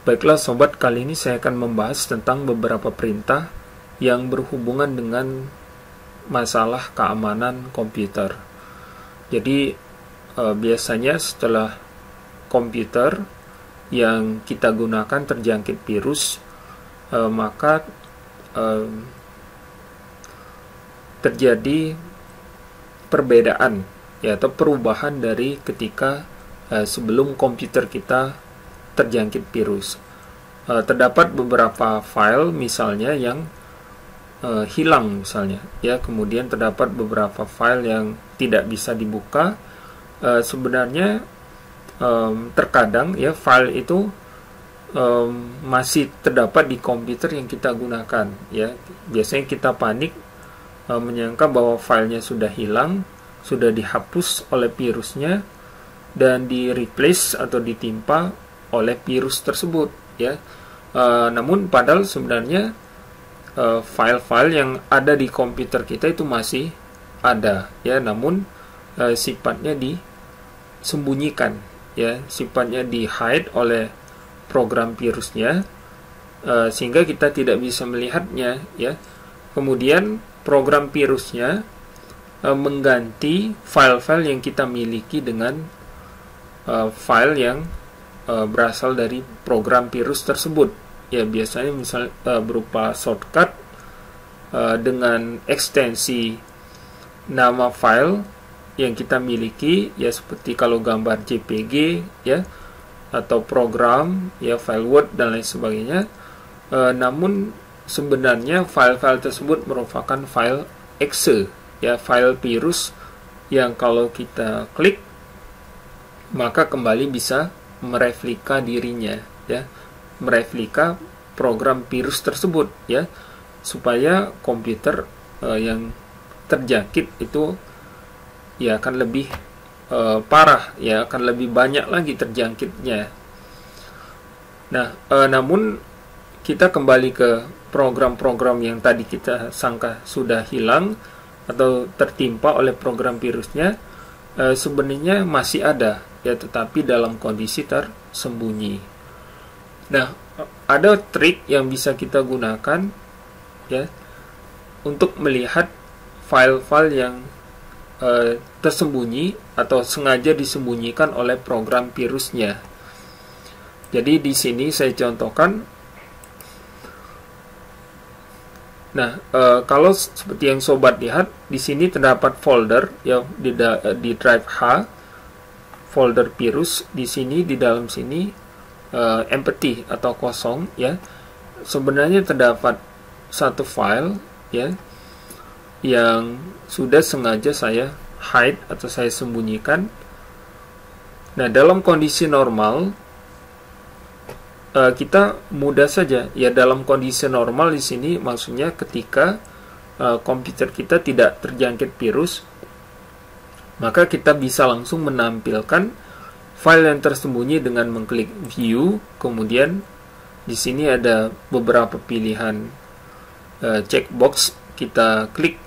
Baiklah sobat, kali ini saya akan membahas tentang beberapa perintah yang berhubungan dengan masalah keamanan komputer. Jadi biasanya setelah komputer yang kita gunakan terjangkit virus, maka terjadi perbedaan ya, atau perubahan dari ketika sebelum komputer kita terjangkit virus. Terdapat beberapa file misalnya yang hilang misalnya ya, kemudian terdapat beberapa file yang tidak bisa dibuka. Sebenarnya terkadang ya file itu masih terdapat di komputer yang kita gunakan ya. Biasanya kita panik menyangka bahwa filenya sudah hilang, sudah dihapus oleh virusnya dan di replace atau ditimpa oleh virus tersebut ya. Namun padahal sebenarnya file-file yang ada di komputer kita itu masih ada ya, namun sifatnya disembunyikan ya, sifatnya di hide oleh program virusnya, sehingga kita tidak bisa melihatnya ya. Kemudian program virusnya mengganti file-file yang kita miliki dengan file yang berasal dari program virus tersebut ya. Biasanya misal berupa shortcut dengan ekstensi nama file yang kita miliki ya, seperti kalau gambar JPG ya, atau program ya, file Word dan lain sebagainya. Namun sebenarnya file-file tersebut merupakan file exe ya, file virus yang kalau kita klik maka kembali bisa mereplika dirinya ya, mereplika program virus tersebut ya, supaya komputer yang terjangkit itu ya akan lebih parah ya, akan lebih banyak lagi terjangkitnya. Nah, namun kita kembali ke program-program yang tadi kita sangka sudah hilang atau tertimpa oleh program virusnya, sebenarnya masih ada ya, tetapi dalam kondisi tersembunyi. Nah, ada trik yang bisa kita gunakan ya untuk melihat file-file yang tersembunyi atau sengaja disembunyikan oleh program virusnya. Jadi di sini saya contohkan. Nah, kalau seperti yang sobat lihat di sini terdapat folder ya di drive H, folder virus. Di sini di dalam sini empty atau kosong ya. Sebenarnya terdapat satu file ya yang sudah sengaja saya hide atau saya sembunyikan. Nah, dalam kondisi normal kita mudah saja ya, dalam kondisi normal di sini maksudnya ketika komputer kita tidak terjangkit virus, maka kita bisa langsung menampilkan file yang tersembunyi dengan mengklik view. Kemudian di sini ada beberapa pilihan checkbox, kita klik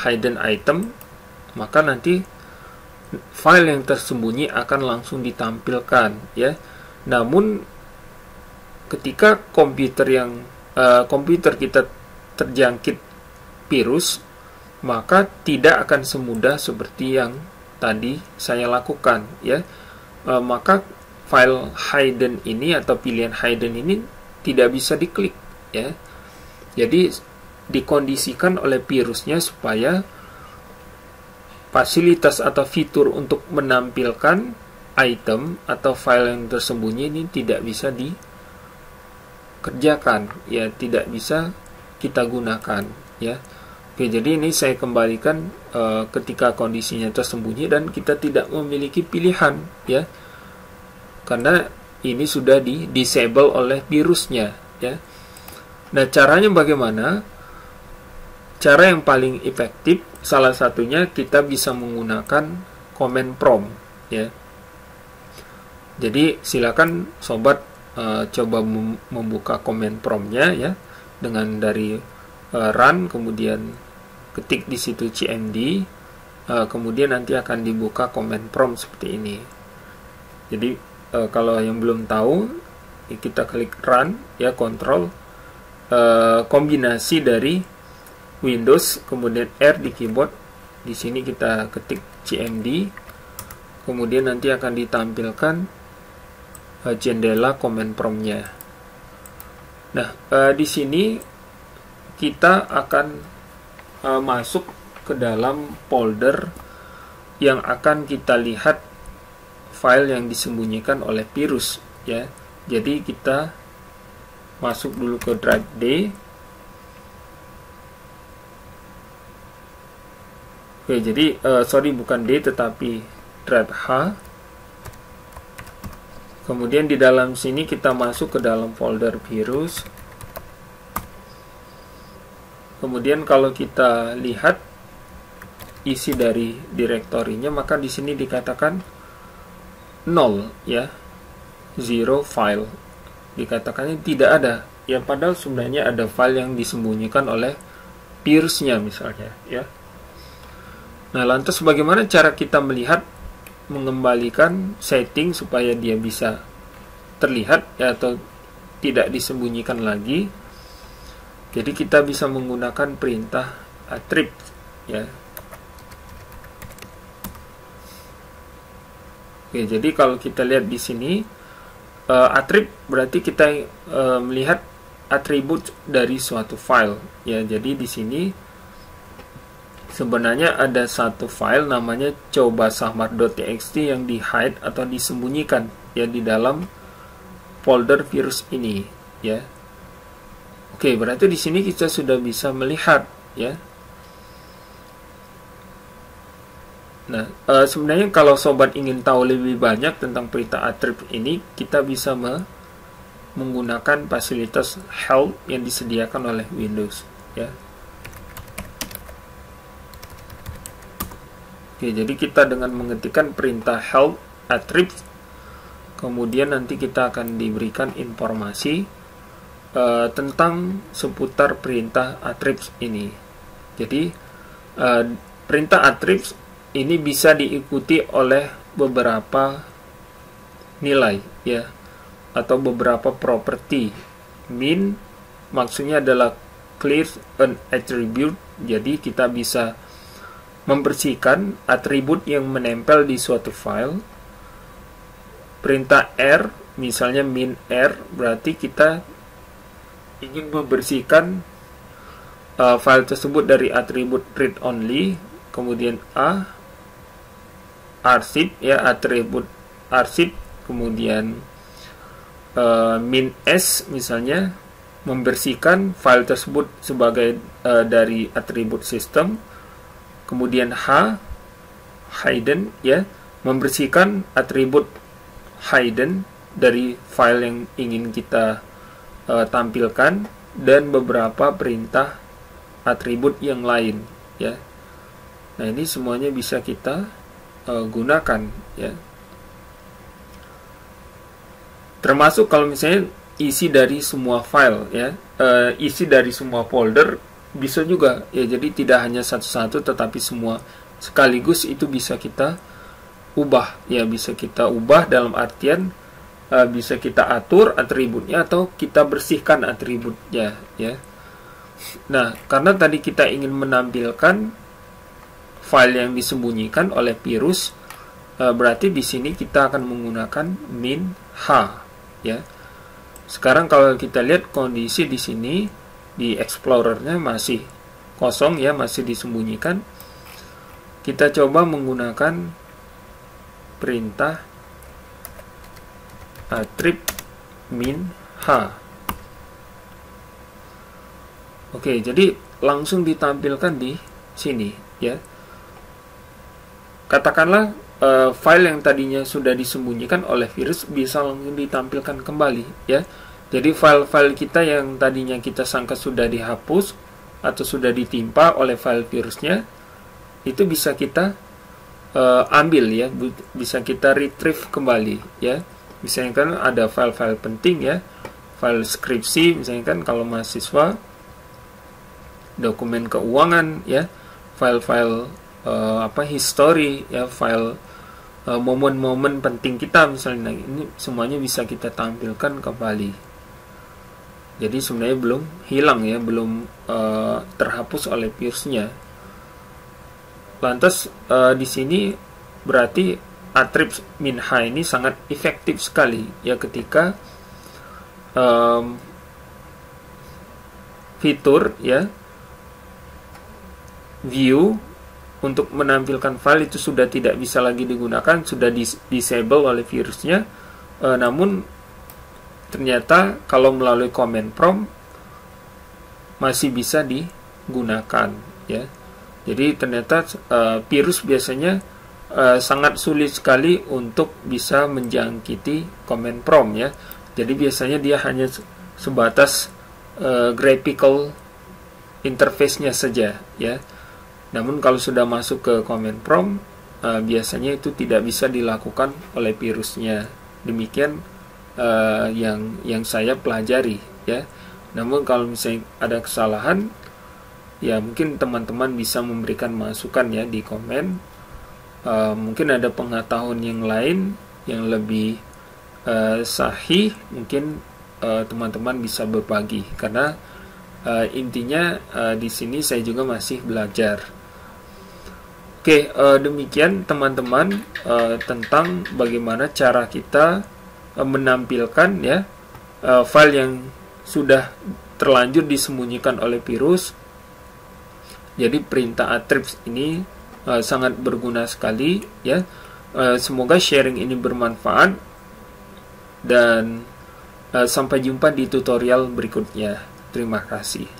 hidden item, maka nanti file yang tersembunyi akan langsung ditampilkan ya. Namun ketika komputer kita terjangkit virus, maka tidak akan semudah seperti yang tadi saya lakukan ya. Maka file hidden ini atau pilihan hidden ini tidak bisa diklik ya. Jadi dikondisikan oleh virusnya supaya fasilitas atau fitur untuk menampilkan item atau file yang tersembunyi ini tidak bisa dikerjakan ya, tidak bisa kita gunakan ya. Oke, jadi ini saya kembalikan ketika kondisinya tersembunyi dan kita tidak memiliki pilihan ya, karena ini sudah di disable oleh virusnya ya. Nah, caranya bagaimana? Cara yang paling efektif salah satunya kita bisa menggunakan command prompt ya. Jadi silakan sobat coba membuka command promptnya ya, dengan dari run, kemudian ketik di situ cmd, kemudian nanti akan dibuka command prompt seperti ini. Jadi kalau yang belum tahu, kita klik run ya, kontrol, kombinasi dari Windows kemudian R di keyboard. Di sini kita ketik cmd, kemudian nanti akan ditampilkan jendela command prompt-nya. Nah, di sini kita akan masuk ke dalam folder yang akan kita lihat file yang disembunyikan oleh virus ya. Jadi kita masuk dulu ke drive D. Oke, jadi sorry, bukan D tetapi drive H. Kemudian di dalam sini kita masuk ke dalam folder virus. Kemudian kalau kita lihat isi dari direktorinya, maka di sini dikatakan 0 ya, 0 file. Dikatakannya tidak ada ya, padahal sebenarnya ada file yang disembunyikan oleh virusnya misalnya ya. Nah, lantas bagaimana cara kita melihat, mengembalikan setting supaya dia bisa terlihat ya, atau tidak disembunyikan lagi? Jadi kita bisa menggunakan perintah attrib ya. Oke, jadi kalau kita lihat di sini attrib berarti kita melihat atribut dari suatu file ya. Jadi di sini sebenarnya ada satu file namanya cobasahmar.txt yang di hide atau disembunyikan ya di dalam folder virus ini ya. Oke, berarti di sini kita sudah bisa melihat ya. Nah, sebenarnya kalau sobat ingin tahu lebih banyak tentang perintah attrib ini, kita bisa menggunakan fasilitas help yang disediakan oleh Windows ya. Oke, jadi kita dengan mengetikkan perintah help attrib, kemudian nanti kita akan diberikan informasi tentang seputar perintah attributes ini. Jadi perintah attributes ini bisa diikuti oleh beberapa nilai ya, atau beberapa properti. Min maksudnya adalah clear an attribute, jadi kita bisa membersihkan atribut yang menempel di suatu file. Perintah R misalnya min R berarti kita ingin membersihkan file tersebut dari atribut read only. Kemudian A arsip ya, atribut arsip. Kemudian min S misalnya membersihkan file tersebut sebagai dari atribut sistem. Kemudian H hidden ya, membersihkan atribut hidden dari file yang ingin kita tampilkan, dan beberapa perintah atribut yang lain ya. Nah, ini semuanya bisa kita gunakan ya. Termasuk kalau misalnya isi dari semua file ya, isi dari semua folder bisa juga ya. Jadi tidak hanya satu-satu tetapi semua sekaligus itu bisa kita ubah ya, bisa kita ubah dalam artian bisa kita atur atributnya atau kita bersihkan atributnya ya. Nah, karena tadi kita ingin menampilkan file yang disembunyikan oleh virus, berarti di sini kita akan menggunakan min h ya. Sekarang kalau kita lihat kondisi di sini di Explorer-nya masih kosong ya, masih disembunyikan. Kita coba menggunakan perintah attrib min h. Oke, jadi langsung ditampilkan di sini ya. Katakanlah file yang tadinya sudah disembunyikan oleh virus bisa langsung ditampilkan kembali ya. Jadi file-file kita yang tadinya kita sangka sudah dihapus atau sudah ditimpa oleh file virusnya, itu bisa kita ambil ya, bisa kita retrieve kembali ya. Misalnya kan ada file-file penting ya, file skripsi misalnya kan kalau mahasiswa, dokumen keuangan ya, file-file history ya, file momen-momen penting kita misalnya, ini semuanya bisa kita tampilkan kembali. Jadi sebenarnya belum hilang ya, belum terhapus oleh virusnya. Lantas di sini berarti Atribs Minha ini sangat efektif sekali ya ketika fitur ya view untuk menampilkan file itu sudah tidak bisa lagi digunakan, sudah disable oleh virusnya. Namun ternyata kalau melalui command prompt masih bisa digunakan ya. Jadi ternyata virus biasanya sangat sulit sekali untuk bisa menjangkiti command prompt ya. Jadi biasanya dia hanya sebatas graphical interface-nya saja ya. Namun kalau sudah masuk ke command prompt, biasanya itu tidak bisa dilakukan oleh virusnya. Demikian yang saya pelajari ya. Namun kalau misalnya ada kesalahan, ya mungkin teman-teman bisa memberikan masukan ya di komen. Mungkin ada pengetahuan yang lain yang lebih sahih, mungkin teman-teman bisa berbagi. Karena intinya di sini saya juga masih belajar. Oke, demikian teman-teman tentang bagaimana cara kita menampilkan ya file yang sudah terlanjur disembunyikan oleh virus. Jadi perintah Atribs ini sangat berguna sekali ya. Semoga sharing ini bermanfaat dan sampai jumpa di tutorial berikutnya. Terima kasih.